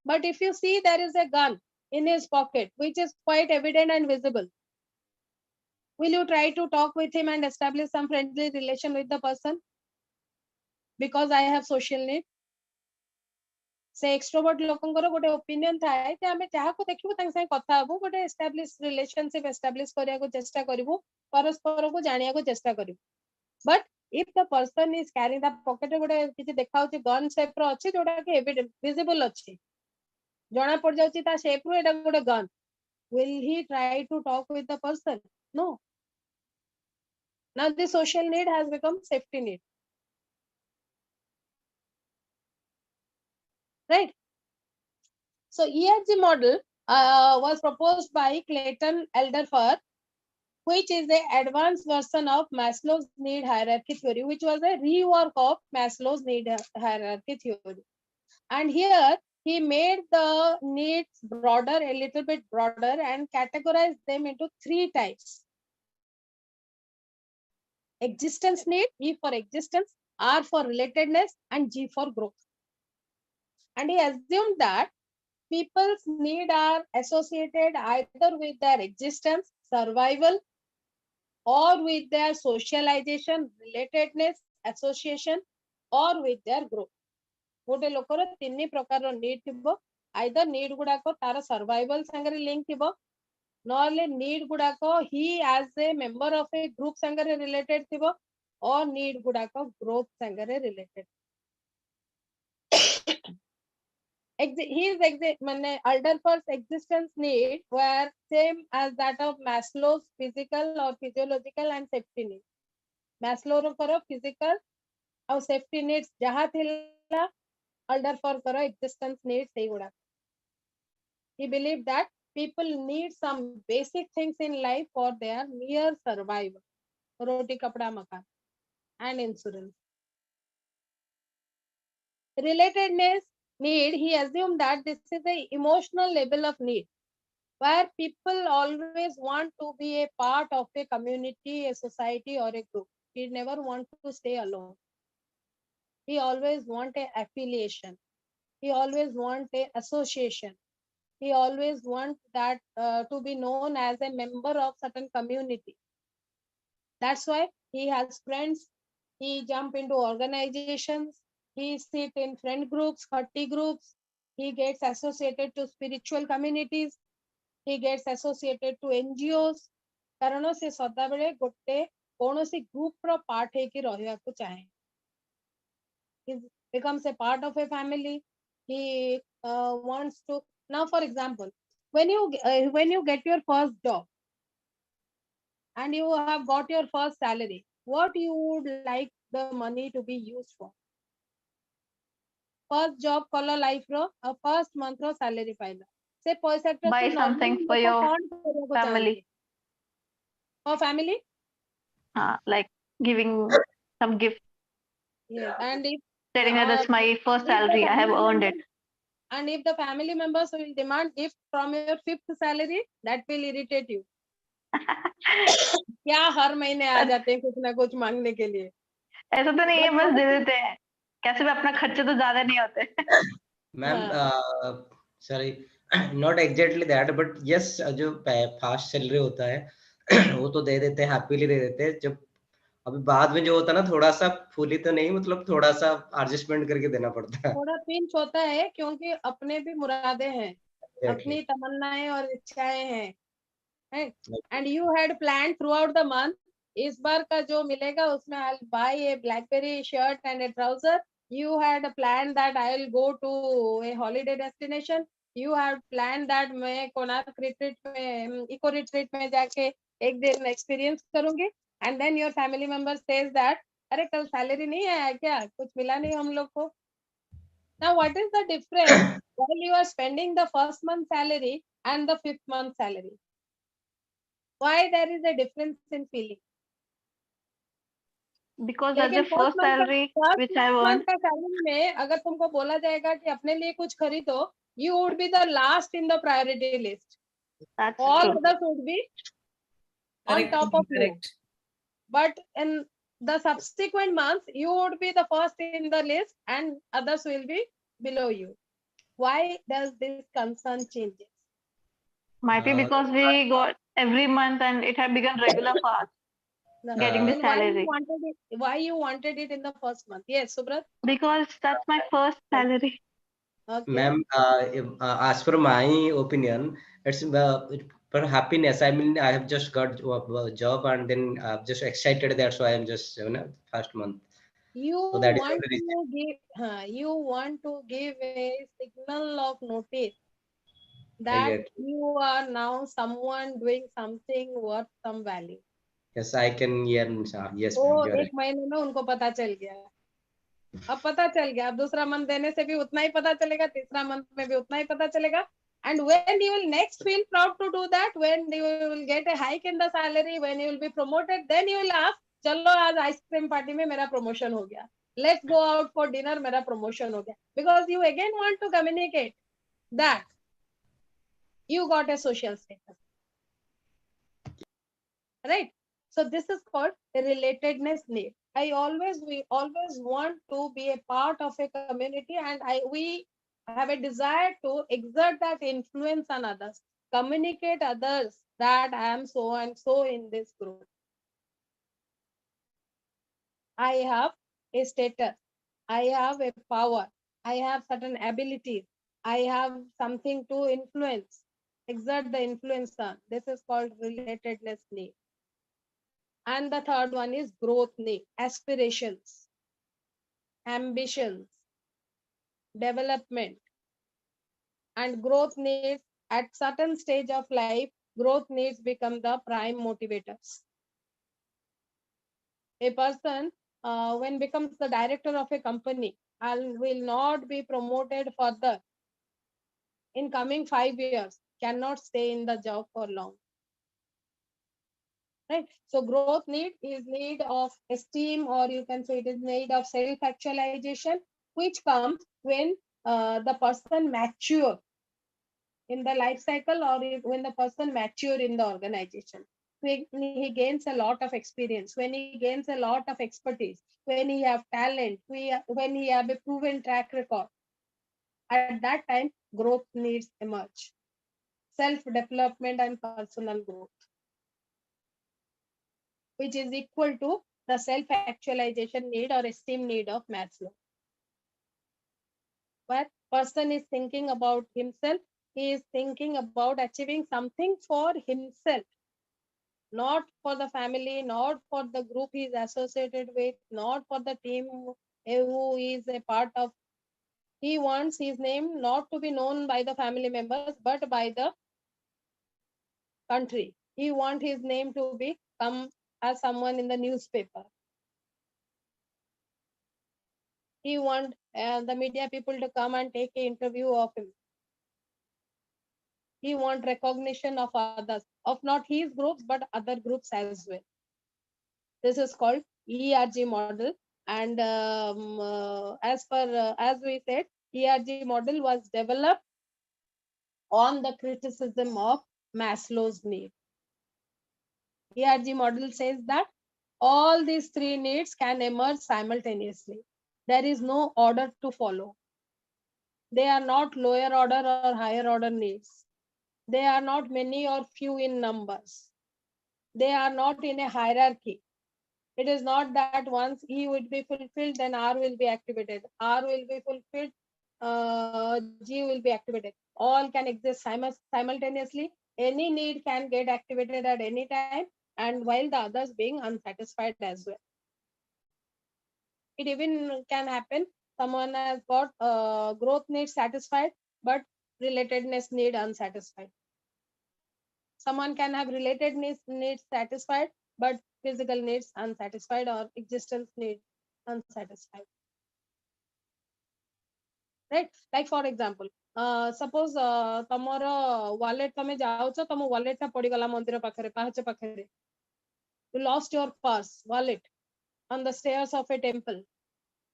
But if you see there is a gun in his pocket which is quite evident and visible, will you try to talk with him and establish some friendly relation with the person? Because I have social need. से extrovert लोकंकर गोटे opinion थाए जे आमे चाहा को देखिबो तांग संग कथा हबो गोटे एस्टैब्लिश रिलेशनशिप एस्टैब्लिश करिया को चेष्टा करिवो परस्पर को जानिया को चेष्टा करिवो. But if the person is carrying the pocket रे गोटे किछि देखाउची गन शेप रो अछि जोटा कि एविडेंट विजिबल अछि जणा पड़ जाउची ता शेप रो एटा गोटे gun. Will he try to talk with the person? No. Now the social need has become safety need. Right? So ERG model was proposed by Clayton Elderfer, which is the advanced version of Maslow's need hierarchy theory, which was a rework of Maslow's need hierarchy theory. And here he made the needs broader, a little bit broader, and categorized them into three types. Existence need, E for existence, R for relatedness, and G for growth. And he assumed that people's need are associated either with their existence, survival, or with their socialization, relatedness, association, or with their growth. गोटे लोकर तीन प्रकार need थिबो. Either need गुडाको तार survival संगरे link थिबो, नॉले need गुडाको ही as a member of a group संगरे रिलेटेड थिबो, और नीड गुडाको ग्रोथ संगरे related. Alderfer's existence need were same as that of Maslow's physical or physiological and safety needs. Maslow रो करो physical और safety needs जहाँ थिला Alderfer करो existence needs सही गुड़ा. He believed that people need some basic things in life for their mere survival. Roti, kapda, makan, and insurance. Relatedness need, he assumed that this is the emotional level of need, where people always want to be a part of a community, a society, or a group. He never want to stay alone. He always want a affiliation. He always want a association. He always want that to be known as a member of certain community. That's why he has friends. He jump into organizations. He sit in friend groups, party groups. He gets associated to spiritual communities. He gets associated to NGOs. କାରଣ ସେ ସଦାବେଳେ ଗୋଟେ କୌଣସି group ର part ହେଇକି ରହିବାକୁ ଚାହେଁ. He becomes a part of a family. He wants to. Now, for example, when you get your first job and you have got your first salary, what you would like the money to be used for? First job kala life ro, first month ro salary paila. Se paisa ta Buy something for your family. For family? Like giving some gift, Yes. And if telling that that's my first salary, I have earned it. And if the family members will demand gift from your fifth salary, that will irritate you. क्या हर महीने आ जाते हैं कुछ ना कुछ मांगने के लिए. ऐसा तो नहीं है, बस दे देते हैं. कैसे भी अपना खर्चे तो ज्यादा नहीं होते. Ma'am sorry, not exactly that, but yes, जो फास्ट सैलरी होता है वो तो दे देते हैं, हैप्पीली दे देते हैं. जब अभी बाद में जो होता है ना, थोड़ा सा फुली तो नहीं, मतलब थोड़ा सा एडजस्टमेंट करके देना पड़ता है. थोड़ा पिंच होता है क्योंकि अपने भी मुरादे हैं, अपनी तमन्नाएं और इच्छाएं हैं. And you had planned throughout the month, इस बार का जो मिलेगा उसमें I'll buy a BlackBerry shirt and a trouser. You had planned that I'll go to a holiday destination. You had planned that मैं कोणार्क retreat में, eco retreat में जाके एक दिन experience करूंगी. And then your family member says that अरे कल salary नहीं आया क्या, कुछ मिला नहीं हम लोग को. Now what is the difference while you are spending the first month salary and the fifth month salary? Why there is a difference in feeling? Because that's the first salary which I earned. का salary में अगर तुमको बोला जाएगा कि अपने लिए कुछ खरीदो, you would be the last in the priority list. That's all true. others would be on top of you. But in the subsequent months, you would be the first in the list and others will be below you. Why does this concern changes? Might be because we got every month and it had become regular for us. Getting the salary. Why you wanted it in the first month? Yes, Subrat? Because that's my first salary. Okay. Ma'am, as per my opinion, it's for happiness. I mean, I have just got a job and then I'm just excited. That's why I'm just, first month. You So that is want the reason. to give, you want to give a signal of notice that Exactly. you are now someone doing something worth some value. Yes, I can hear. Yes, तो ma'am, you are एक महीने में उनको पता चल गया. अब पता चल गया, अब दूसरा मंथ देने से भी उतना ही पता चलेगा, तीसरा मंथ में भी उतना ही पता चलेगा. And when you will next feel proud to do that, when you will get a hike in the salary, when you will be promoted, then you will ask, चलो आज आइसक्रीम पार्टी में मेरा promotion हो गया. Let's go out for dinner, मेरा promotion हो गया. Because you again want to communicate that you got a social status. Right? So this is called a relatedness need. We always want to be a part of a community, and we have a desire to exert that influence on others, communicate others that I am so and so in this group. I have a status, I have a power, I have certain abilities, I have something to influence, exert the influence on. This is called relatedness need. And the third one is growth need, aspirations, ambitions, development. And growth needs at certain stage of life, growth needs become the prime motivators. A person when becomes the director of a company and will not be promoted further in coming 5 years cannot stay in the job for long. Right? So growth need is need of esteem, or you can say it is need of self-actualization, which comes when the person mature in the life cycle, or when the person mature in the organization. When he gains a lot of experience, when he gains a lot of expertise, when he have talent, when he have a proven track record, at that time growth needs emerge. Self-development and personal growth, which is equal to the self-actualization need or esteem need of Maslow. Where person is thinking about himself, he is thinking about achieving something for himself, not for the family, not for the group he is associated with, not for the team who is a part of. He wants his name not to be known by the family members, but by the country. He wants his name to be come as someone in the newspaper. He wants the media people to come and take an interview of him. He wants recognition of others, of not his groups, but other groups as well. This is called ERG model. And as we said, ERG model was developed on the criticism of Maslow's need. ERG model says that all these three needs can emerge simultaneously. There is no order to follow. They are not lower order or higher order needs. They are not many or few in numbers. They are not in a hierarchy. It is not that once E would be fulfilled, then R will be activated. R will be fulfilled, G will be activated. All can exist simultaneously. Any need can get activated at any time, and while the others being unsatisfied as well. It even can happen. Someone has got growth needs satisfied, but relatedness need unsatisfied. Someone can have related needs satisfied, but physical needs unsatisfied, or existence needs unsatisfied. Right? Like for example, suppose tomorrow wallet tame jaଉଛ, ତମ wallet ଟା ପଡିଗଲା ମନ୍ଦିର ପାଖରେ, ପାହାଚ ପାଖରେ. You lost your purse, wallet on the stairs of a temple,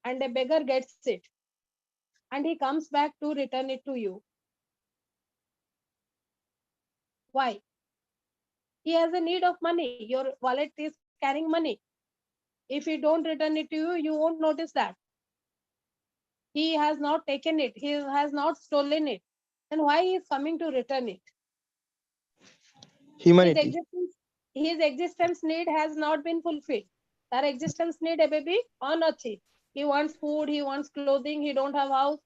and a beggar gets it, and he comes back to return it to you. Why? He has a need of money. Your wallet is carrying money. If he don't return it to you, you won't notice that. He has not taken it. He has not stolen it. Then why he is coming to return it? Humanity. His existence need has not been fulfilled. That existence need a baby on achi. He wants food, he wants clothing, he don't have house.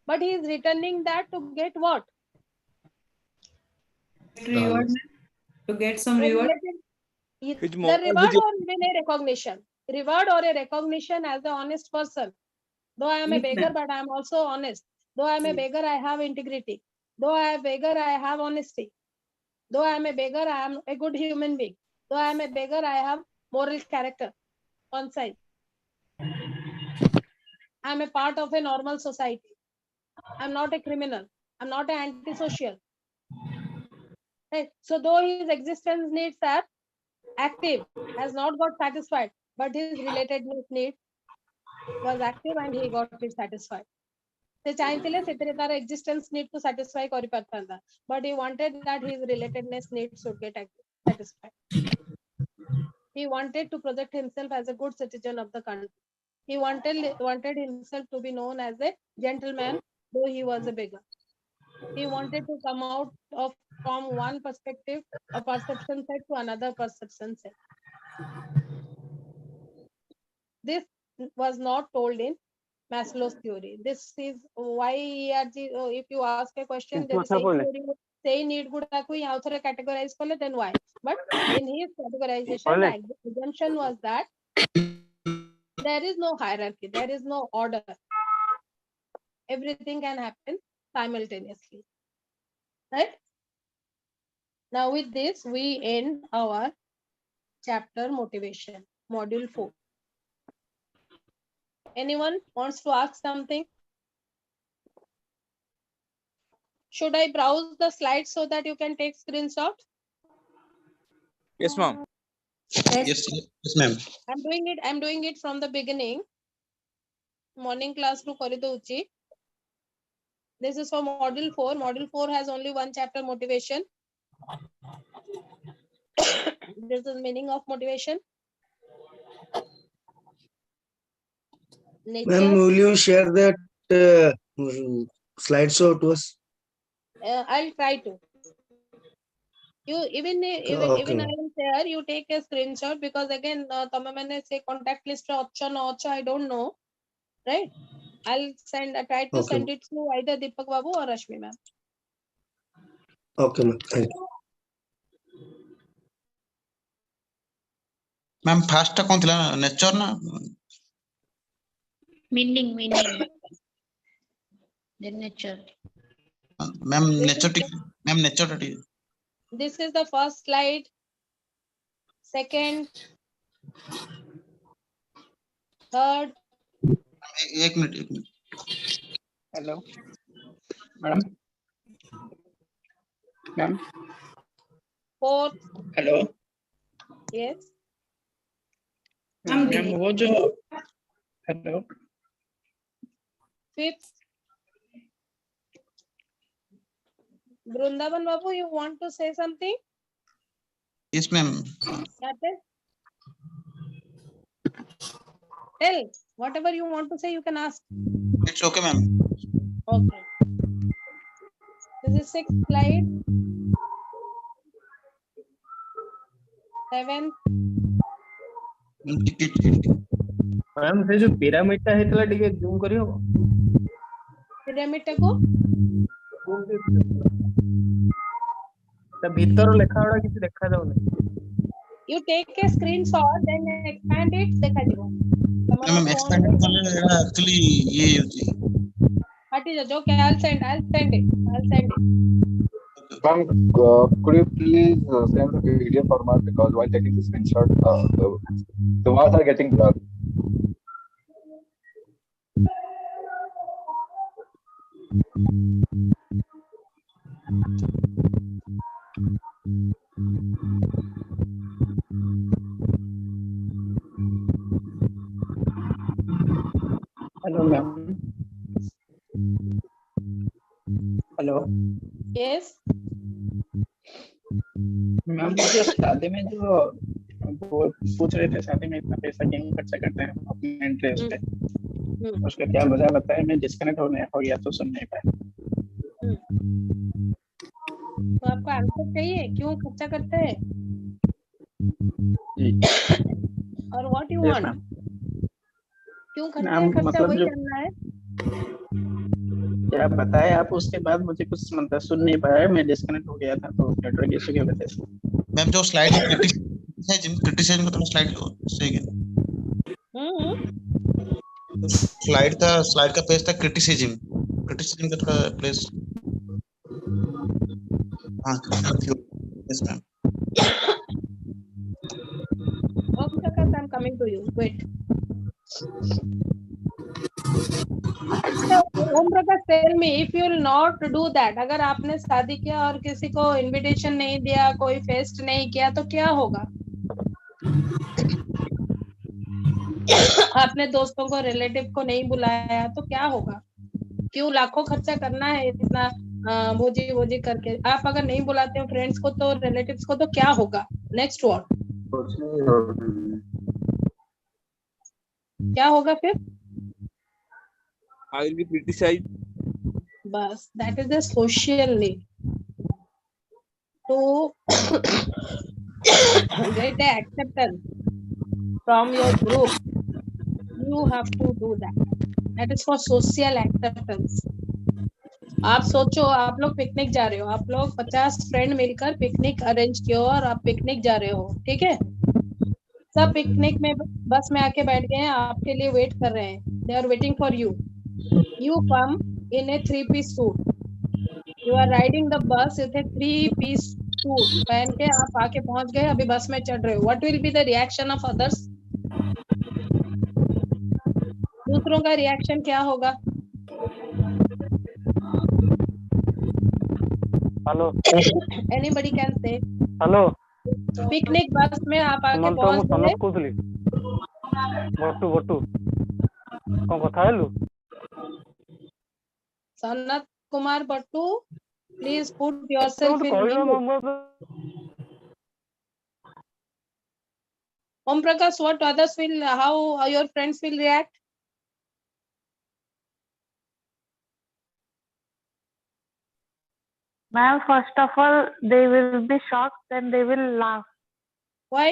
But he is returning that to get what? Reward, to get some reward. The reward or even a recognition. Reward or a recognition as an honest person. Though I am a beggar, but I am also honest. Though I am a beggar, I have integrity. Though I am a beggar, I have honesty. Though I am a beggar, I am a good human being. Though I am a beggar, I have moral character, conscience. I am a part of a normal society. I am not a criminal. I am not an antisocial. Right? So though his existence needs are active, has not got satisfied, but his relatedness need was active and he got it satisfied. Se ଚାହିଁଥିଲେ ସେଥିରେ ତାର existence need to satisfy କରିପାରିଥାନ୍ତା, but he wanted that his relatedness need should get satisfied. He wanted to project himself as a good citizen of the country. He wanted himself to be known as a gentleman, though he was a beggar. He wanted to come out of from one perspective, a perception set, to another perception set. This was not told in Maslow's theory. This is why ERG, if you ask a question, then say need gudaku yaw thare categorize kole, then why? But in his categorization, the assumption was that there is no hierarchy, there is no order. Everything can happen simultaneously. Right? Now with this, we end our chapter motivation, module 4. Anyone wants to ask something? Should I browse the slides so that you can take screenshot? Yes, ma'am. Yes, yes, ma'am. I'm doing it from the beginning. Morning class to Koridouchi. This is for module 4. Module 4 has only one chapter, motivation. This is the meaning of motivation. Ma'am, Nature. will you share that slideshow to us? I'll try to. You even Okay, I ma'am. will share. You take a screenshot because again, तमे मैंने say contact list रे अच्छा ना अच्छा I don't know, right? I'll try to Okay, send it to either Deepak Babu or Rashmi ma'am. okay, ma'am. Thank you. Ma'am first टा कौन थिला nature ना meaning the nature. Ma'am nature टी ma'am nature टा टी This is the first slide. Second, third. एक minute Hello, madam. Ma'am. Fourth. Hello. Yes. Ma'am, वो जो hello. Fifth. Brindavan Babu, you want to say something? Yes ma'am Tell whatever you want to say. You can ask. It's okay ma'am Okay. This is sixth slide. Seventh. Ma'am से जो pyramid टा हेतला टिके zoom करी हो Pyramid को ता भीतर लेखा वाला किसी देखा जाउनी you take a screenshot then expand it देखा जीवो मैम एक्सपेंड करले एक्चुअली ये हटी जा जो क्या I'll send it. Ma'am, could you please send the PDF format because while taking the screenshot, the words are getting blurred. Hello ma'am hello Yes. Ma'am जो शादी में जो वो पूछ रहे थे शादी में इतना पैसा क्यों खर्चा करते हैं अपने इंटरेस्ट पे उसका क्या वजह बताया मैं डिस्कनेक्ट हो गया तो सुन नहीं पाया तो आपको आंसर चाहिए क्यों खर्चा करते हैं और व्हाट यू वांट क्यों करते हैं खर्चा मतलब वही जो जानना है क्या बताया आप उसके बाद मुझे कुछ मतलब सुन नहीं पाया मैं डिस्कनेक्ट हो गया था तो नेटवर्क इशू की वजह से मैम जो स्लाइड क्रिटिसिज्म का थोड़ा स्लाइड सही है स्लाइड का पेज था क्रिटिसिज्म का थोड़ा प्लेस हां yes ma'am Okay, Prakash, I'm coming to you. Wait. Om Prakash, tell me if you will not do that. अगर आपने शादी किया और किसी को इनविटेशन नहीं दिया, कोई फेस्ट नहीं किया, तो क्या होगा? आपने दोस्तों को, रिलेटिव को नहीं बुलाया, तो क्या होगा? क्यों लाखों खर्चा करना है इतना भोजी करके? आप अगर नहीं बुलाते हो फ्रेंड्स को तो रिलेटिव्स को, तो क्या होगा? Next what? क्या होगा फिर? I will be criticized. बस that is the social need to get the acceptance from your group. You have to do that. That is for social acceptance. आप सोचो, आप लोग पिकनिक जा रहे हो, आप लोग 50 फ्रेंड मिलकर पिकनिक अरेंज किए और आप पिकनिक जा रहे हो, ठीक है? सब पिकनिक में बस में आके बैठ गए हैं, आपके लिए वेट कर रहे हैं. They are waiting for you. You come in a 3-piece suit. You are riding the bus with a 3-piece suit. पहन के आप आके पहुंच गए, अभी बस में चढ़ रहे हो. What will be the reaction of others? दूसरों का रिएक्शन क्या होगा? Hello Anybody can say. Hello Picnic bus में आप आके सुमंत पहुंच ମୁଁ गए. ସନତ କହୁଥିଲି ବଟୁ କଣ କଥା ହେଲୁ Sanat Kumar Battu, please put ତମେ yourself ମତେ in କହିଲ mute. Om Prakash, what others will, how your friends will react? Ma'am, first of all, they will be shocked, then they will laugh. Why?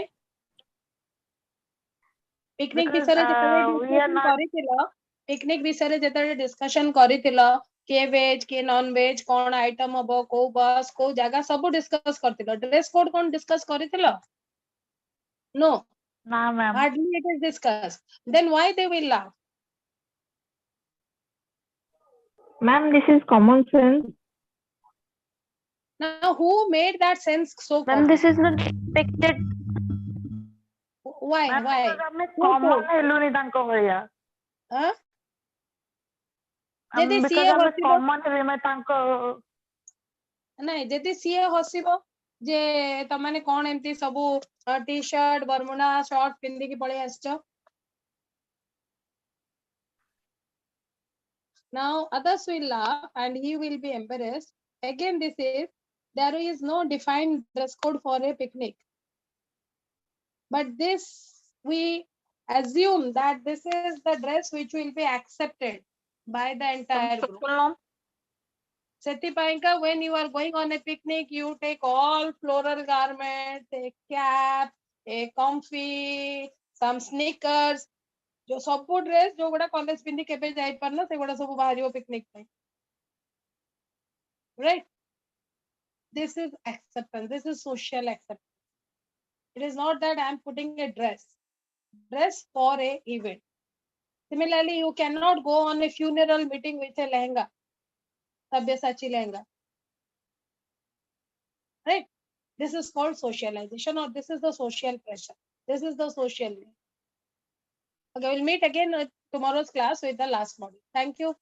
Picnic Because ବିଷୟରେ ଯେତେବେଳେ we are discussion not. କରିଥିଲ, picnic ବିଷୟରେ ଯେତେବେଳେ discussion କରିଥିଲ, କିଏ veg କିଏ non veg, କଣ item ହବ, କୋଉ bus, କୋଉ ଜାଗା ସବୁ discuss କରିଥିଲ. Dress code କଣ discuss କରିଥିଲ? No. Nah, ma'am. Hardly it is discussed. Then why they will laugh? Ma'am, this is common sense. Now, who made that sense so Ma'am, common? this is not expected. Why? Ma'am, Why? because ଆମେ Who common told? ହେଲୁନି ତାଙ୍କ ଭଳିଆ. Huh? ଯଦି Because ସିଏ ଆମେ ହସିବ, common ହେଲେ ଆମେ ତାଙ୍କ ନାଇଁ ଯଦି ସିଏ ହସିବ ଯେ ତମାନେ କଣ ଏମିତି ସବୁ ଟି ଶର୍ଟ ବରମୁଡା ଶର୍ଟ ପିନ୍ଧିକି ପଳେଇ ଆସିଛ. Now others will laugh and he will be embarrassed. Again, there is no defined dress code for a picnic. But this, we assume that this is the dress which will be accepted by the entire group. Setipainka, when you are going on a picnic, you take all floral garments, a cap, a comfy, some sneakers. जो सब dress जो गुड़ा college पिंदी केबे जाई परना से गुड़ा सब बाहरियो पिकनिक पे. Right? This is acceptance. This is social acceptance. It is not that I am putting a dress for a event. Similarly, you cannot go on a funeral meeting with a lehenga, sabyasachi lehenga. Right? This is called socialization, or this is the social pressure. This is the social. Okay, we'll meet again tomorrow's class with the last module. Thank you.